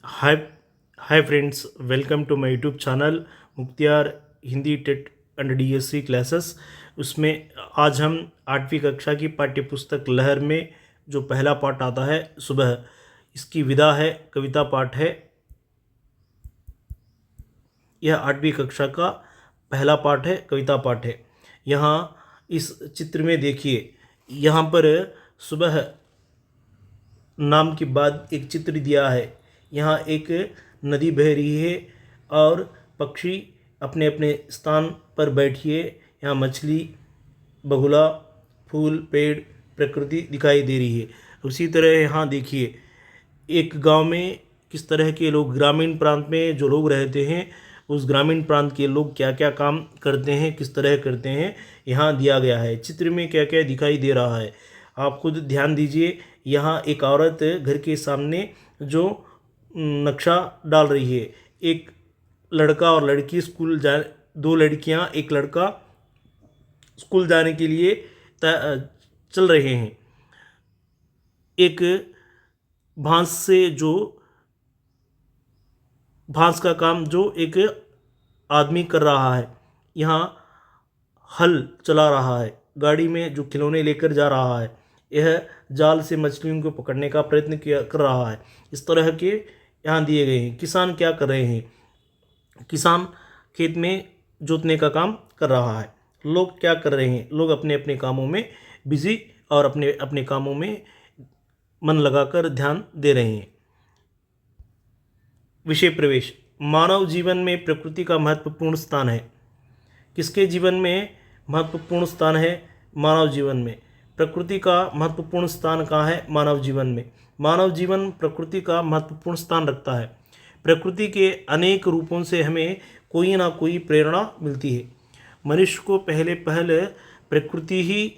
Hi hi friends, welcome to my YouTube channel Mukhtiyar Hindi TET and DSC classes. उसमें आज हम 8वीं कक्षा की पाठ्यपुस्तक लहर में जो पहला पाठ आता है सुबह, इसकी विदा है, कविता पाठ है। यह 8वीं कक्षा का पहला पाठ है, कविता पाठ है। यहाँ इस चित्र में देखिए, यहाँ पर सुबह नाम के बाद एक चित्र दिया है। यहाँ एक नदी बह रही है और पक्षी अपने अपने स्थान पर बैठिए। यहाँ मछली, बगुला, फूल, पेड़, प्रकृति दिखाई दे रही है। उसी तरह यहाँ देखिए, एक गांव में किस तरह के लोग, ग्रामीण प्रांत में जो लोग रहते हैं, उस ग्रामीण प्रांत के लोग क्या क्या काम करते हैं, किस तरह करते हैं, यहाँ दिया गया है। चित्र में क्या क्या दिखाई दे रहा है आप खुद ध्यान दीजिए। यहाँ एक औरत घर के सामने जो नक्शा डाल रही है। एक लड़का और लड़की स्कूल जा, दो लड़कियाँ, एक लड़का स्कूल जाने के लिए चल रहे हैं। एक भांस का काम जो एक आदमी कर रहा है। यहाँ हल चला रहा है, गाड़ी में जो खिलौने लेकर जा रहा है। यह जाल से मछलियों को पकड़ने का प्रयत्न कर रहा है। इस तरह के यहाँ दिए गए हैं। किसान क्या कर रहे हैं? किसान खेत में जोतने का काम कर रहा है। लोग क्या कर रहे हैं? लोग अपने अपने कामों में बिजी और अपने अपने कामों में मन लगाकर ध्यान दे रहे हैं। विषय प्रवेश। मानव जीवन में प्रकृति का महत्वपूर्ण स्थान है। किसके जीवन में महत्वपूर्ण स्थान है? मानव जीवन में। प्रकृति का महत्वपूर्ण स्थान कहाँ है? मानव जीवन में। मानव जीवन प्रकृति का महत्वपूर्ण स्थान रखता है। प्रकृति के अनेक रूपों से हमें कोई ना कोई प्रेरणा मिलती है। मनुष्य को पहले प्रकृति ही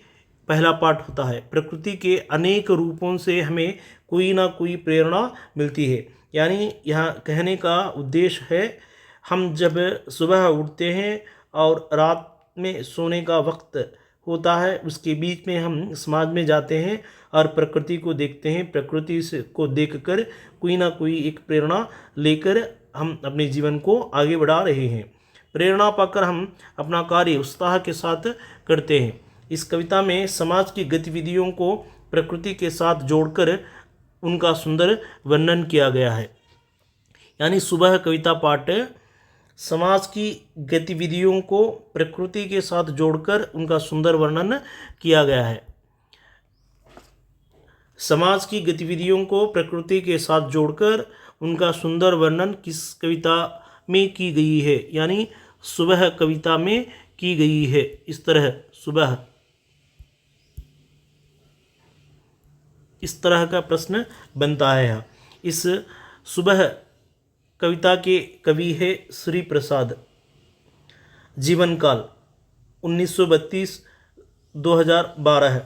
पहला पाठ होता है। प्रकृति के अनेक रूपों से हमें कोई ना कोई प्रेरणा मिलती है। यानी यहाँ कहने का उद्देश्य है, हम जब सुबह उठते हैं और रात में सोने का वक्त होता है, उसके बीच में हम समाज में जाते हैं और प्रकृति को देखते हैं। प्रकृति से को देखकर कोई ना कोई एक प्रेरणा लेकर हम अपने जीवन को आगे बढ़ा रहे हैं। प्रेरणा पाकर हम अपना कार्य उत्साह के साथ करते हैं। इस कविता में समाज की गतिविधियों को प्रकृति के साथ जोड़कर उनका सुंदर वर्णन किया गया है। यानी सुबह कविता पाठ समाज की गतिविधियों को प्रकृति के साथ जोड़कर उनका सुंदर वर्णन किया गया है। समाज की गतिविधियों को प्रकृति के साथ जोड़कर उनका सुंदर वर्णन किस कविता में की गई है? यानी सुबह कविता में की गई है। इस तरह सुबह, इस तरह का प्रश्न बनता है यहाँ। इस सुबह कविता के कवि है श्री प्रसाद। जीवन काल 1932-2012।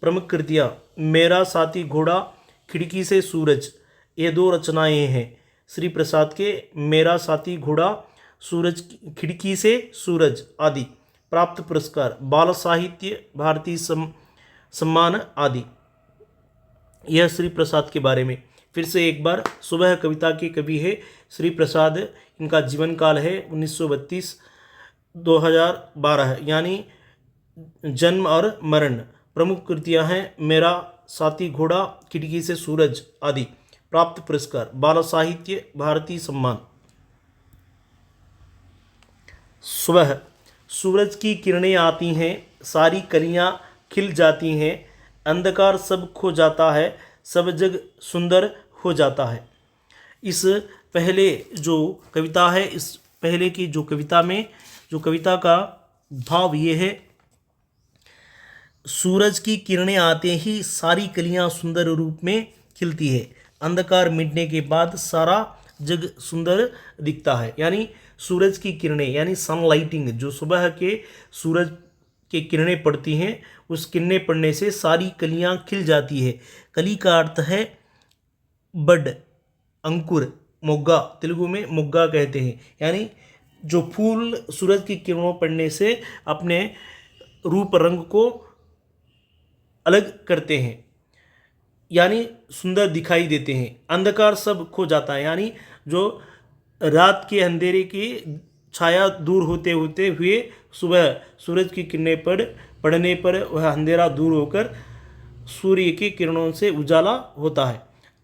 प्रमुख कृतियाँ मेरा साथी घोड़ा, खिड़की से सूरज। ये दो रचनाएं हैं श्री प्रसाद के। मेरा साथी घोड़ा, सूरज, खिड़की से सूरज आदि। प्राप्त पुरस्कार बाल साहित्य भारतीय सम्मान आदि। यह श्री प्रसाद के बारे में। फिर से एक बार, सुबह कविता के कवि है श्री प्रसाद। इनका जीवन काल है 1932-2012, यानी जन्म और मरण। प्रमुख कृतियां हैं मेरा साथी घोड़ा, खिड़की से सूरज आदि। प्राप्त पुरस्कार बाल साहित्य भारतीय सम्मान। सुबह सूरज की किरणें आती हैं, सारी कलियां खिल जाती हैं, अंधकार सब खो जाता है, सब जग सुंदर हो जाता है। इस पहले जो कविता है, इस पहले की जो कविता में जो कविता का भाव ये है, सूरज की किरणें आते ही सारी कलियां सुंदर रूप में खिलती है, अंधकार मिटने के बाद सारा जग सुंदर दिखता है। यानी सूरज की किरणें यानी सनलाइटिंग, जो सुबह के सूरज की किरणें पड़ती हैं, उस किरणें पड़ने से सारी कलियां खिल जाती है। कली का अर्थ है बड, अंकुर, मोग्गा, तेलुगु में मोग्गा कहते हैं। यानी जो फूल सूरज की किरणों पड़ने से अपने रूप रंग को अलग करते हैं। यानी सुंदर दिखाई देते हैं। अंधकार सब खो जाता है, यानी जो रात के अंधेरे की छाया दूर होते होते हुए सुबह सूरज की किरणें पड़ने पर वह अंधेरा दूर होकर सूर्य की किरणों से उजाला होता है।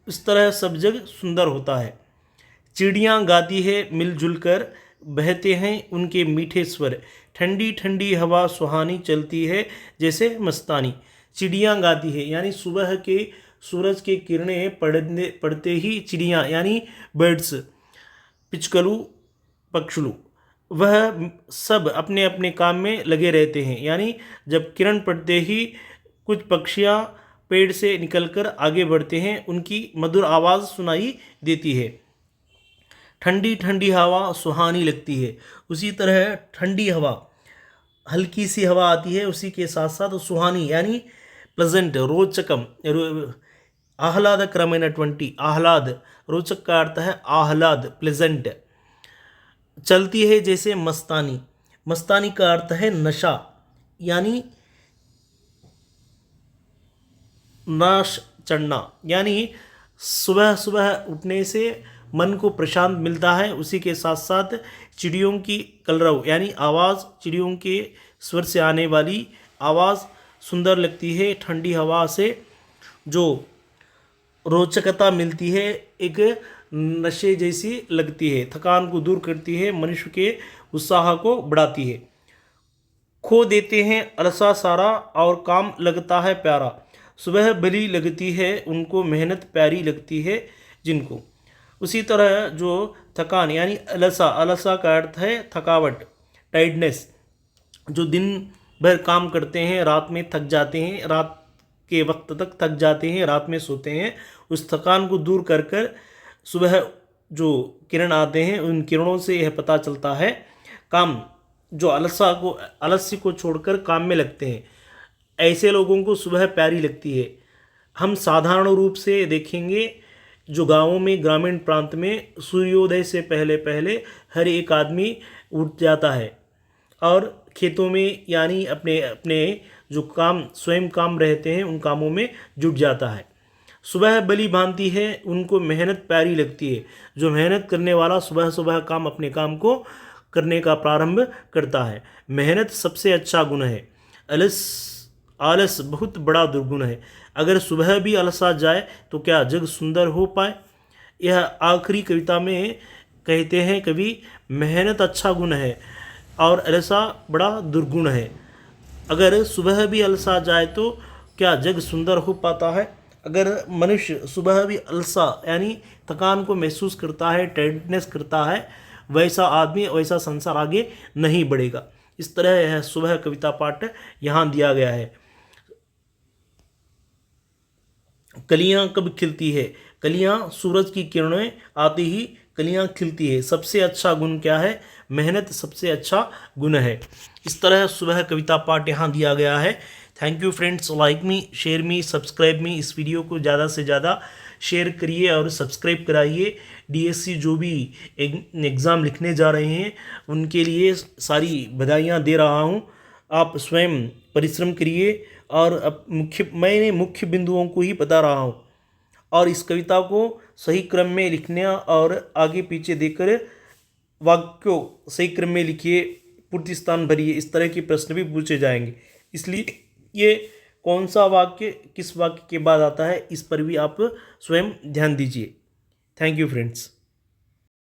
इस तरह सब जग सुंदर होता है। चिड़ियाँ गाती है मिलजुल कर, बहते हैं उनके मीठे स्वर, ठंडी ठंडी हवा सुहानी चलती है जैसे मस्तानी। चिड़ियाँ गाती है यानी सुबह के सूरज की किरणें पड़ते ही चिड़ियाँ यानी बर्ड्स, पिचकलू, पक्षलू, वह सब अपने अपने काम में लगे रहते हैं। यानी जब किरण पड़ते ही कुछ पक्षियाँ पेड़ से निकलकर आगे बढ़ते हैं, उनकी मधुर आवाज़ सुनाई देती है। ठंडी ठंडी हवा सुहानी लगती है। उसी तरह ठंडी हवा, हल्की सी हवा आती है, उसी के साथ साथ सुहानी यानी प्लेजेंट, रोचकम, आह्लादकरమైనటువంటి, आह्लाद, रोचक का अर्थ है आह्लाद, प्लेजेंट, चलती है जैसे मस्तानी। मस्तानी का अर्थ है नशा, यानी नाश चढ़ना, यानी सुबह सुबह उठने से मन को प्रशांत मिलता है। उसी के साथ साथ चिड़ियों की कलरव यानी आवाज़, चिड़ियों के स्वर से आने वाली आवाज़ सुंदर लगती है। ठंडी हवा से जो रोचकता मिलती है, एक नशे जैसी लगती है, थकान को दूर करती है, मनुष्य के उत्साह को बढ़ाती है। खो देते हैं अलसा सारा और काम लगता है प्यारा, सुबह भली लगती है उनको मेहनत प्यारी लगती है जिनको। उसी तरह जो थकान यानी अलसा, अलसा का अर्थ है थकावट, टाइडनेस, जो दिन भर काम करते हैं, रात में थक जाते हैं, रात के वक्त तक थक जाते हैं, रात में सोते हैं, उस थकान को दूर कर कर सुबह जो किरण आते हैं, उन किरणों से यह पता चलता है काम, जो आलस्य को छोड़कर काम में लगते हैं, ऐसे लोगों को सुबह प्यारी लगती है। हम साधारण रूप से देखेंगे, जो गाँवों में, ग्रामीण प्रांत में सूर्योदय से पहले पहले हर एक आदमी उठ जाता है और खेतों में यानी अपने अपने जो काम, स्वयं काम रहते हैं, उन कामों में जुट जाता है। सुबह बली भांति है उनको मेहनत प्यारी लगती है। जो मेहनत करने वाला सुबह सुबह अपने काम को करने का प्रारंभ करता है। मेहनत सबसे अच्छा गुण है, आलस बहुत बड़ा दुर्गुण है। अगर सुबह भी अलसा जाए तो क्या जग सुंदर हो पाए। यह आखिरी कविता में कहते हैं कवि, मेहनत अच्छा गुण है और अलसा बड़ा दुर्गुण है। अगर सुबह भी अलसा जाए तो क्या जग सुंदर हो पाता है। अगर मनुष्य सुबह भी अलसा यानी थकान को महसूस करता है, टायर्डनेस करता है, वैसा आदमी, वैसा संसार आगे नहीं बढ़ेगा। इस तरह यह सुबह कविता पाठ यहाँ दिया गया है। कलियाँ कब खिलती है, कलियाँ सूरज की किरणें आती ही कलियाँ खिलती है। सबसे अच्छा गुण क्या है, मेहनत सबसे अच्छा गुण है। इस तरह सुबह कविता पाठ यहाँ दिया गया है। Thank you friends, like me, share me, subscribe मी। इस वीडियो को ज़्यादा से ज़्यादा शेयर करिए और सब्सक्राइब कराइए। डीएससी जो भी एग्ज़ाम लिखने जा रहे हैं उनके लिए सारी बधाइयाँ दे रहा हूँ। आप स्वयं परिश्रम करिए और अब मैंने मुख्य बिंदुओं को ही बता रहा हूँ और इस कविता को सही क्रम में लिखने और आगे पीछे देकर वाक्यों सही क्रम में लिखिए, पूर्ति स्थान भरिए। इस तरह के प्रश्न भी पूछे जाएंगे, इसलिए ये कौन सा वाक्य किस वाक्य के बाद आता है, इस पर भी आप स्वयं ध्यान दीजिए। Thank you friends.